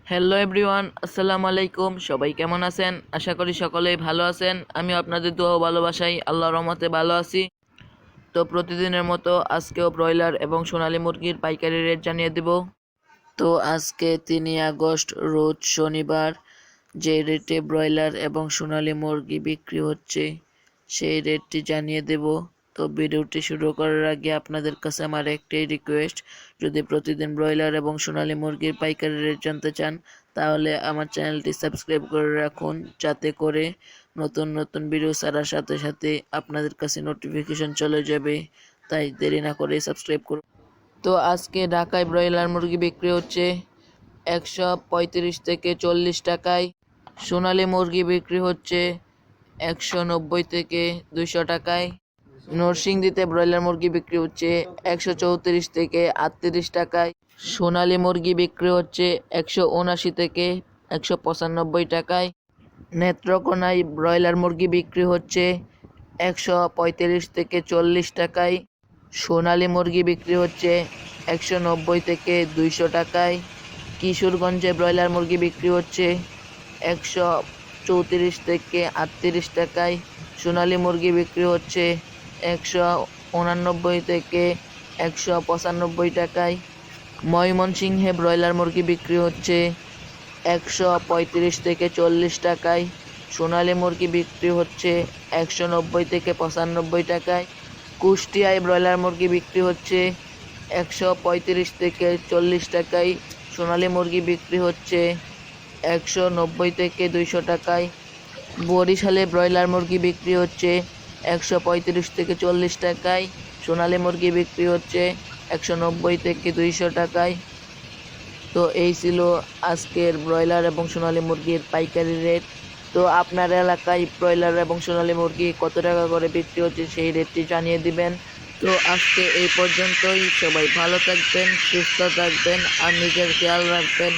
Hello everyone, আসসালামু আলাইকুম। সবাই কেমন আছেন? আশা করি সকলেই ভালো আছেন। আমি আপনাদের দোয়া ও ভালোবাসায় আল্লাহর রহমতে ভালো আছি। তো প্রতিদিনের মতো আজকেও ব্রয়লার এবং সোনালী মুরগির পাইকারি রেট জানিয়ে দেব। তো আজকে 3 আগস্ট রোজ শনিবার যে রেটে ব্রয়লার এবং সোনালী মুরগি বিক্রি হচ্ছে সেই রেটটি জানিয়ে দেব। তো ভিডিওটি শুরু করার আগে আপনাদের কাছে আমার একটাই রিকোয়েস্ট, যদি প্রতিদিন ব্রয়লার এবং সোনালী মুরগির পাইকারি রেট জানতে চান তাহলে আমার চ্যানেলটি সাবস্ক্রাইব করে রাখুন, যাতে করে নতুন নতুন ভিডিও ছাড়ার সাথে সাথে আপনাদের কাছে নোটিফিকেশন চলে যাবে। তাই দেরি না করে সাবস্ক্রাইব করুন। তো আজকে ঢাকায় ব্রয়লার মুরগি বিক্রি হচ্ছে 135 থেকে 40 টাকায়। সোনালী মুরগি বিক্রি হচ্ছে 190 থেকে 200 টাকায়। নরসিংদীতে ব্রয়লার মুরগি বিক্রি হচ্ছে 134 থেকে 38 টাকায়। সোনালী মুরগি বিক্রি হচ্ছে 179 থেকে 195 টাকায়। নেত্রকোনায় ব্রয়লার মুরগি বিক্রি হচ্ছে 135 থেকে 40 টাকায়। সোনালী মুরগি বিক্রি হচ্ছে 190 থেকে 200 টাকায়। কিশোরগঞ্জে ব্রয়লার মুরগি বিক্রি হচ্ছে 134 থেকে 38 টাকায়। সোনালী মুরগি বিক্রি হচ্ছে 189 থেকে 195 টাকায়। ময়মনসিংহে ব্রয়লার মুরগি বিক্রি হচ্ছে 135 থেকে 40 টাকায়। সোনালী মুরগি বিক্রি হচ্ছে 190 থেকে 95 টাকায়। কুষ্টিয়ায় ব্রয়লার মুরগি বিক্রি হচ্ছে 135 থেকে 40 টাকায়। সোনালী মুরগি বিক্রি হচ্ছে 190 থেকে 200 টাকায়। বরিশালে ব্রয়লার মুরগি বিক্রি হচ্ছে 135 থেকে 40 টাকায়। সোনালী মুরগি বিক্রি হচ্ছে 190 থেকে 200 টাকায়। তো এই ছিল আজকের ব্রয়লার এবং সোনালী মুরগির পাইকারি রেট। তো আপনার এলাকায় ব্রয়লার এবং সোনালী মুরগি কত টাকা করে বিক্রি হচ্ছে সেই রেটটি জানিয়ে দিবেন। তো আজকে এই পর্যন্তই। সবাই ভালো থাকবেন, সুস্থ থাকবেন আর নিজের খেয়াল রাখবেন।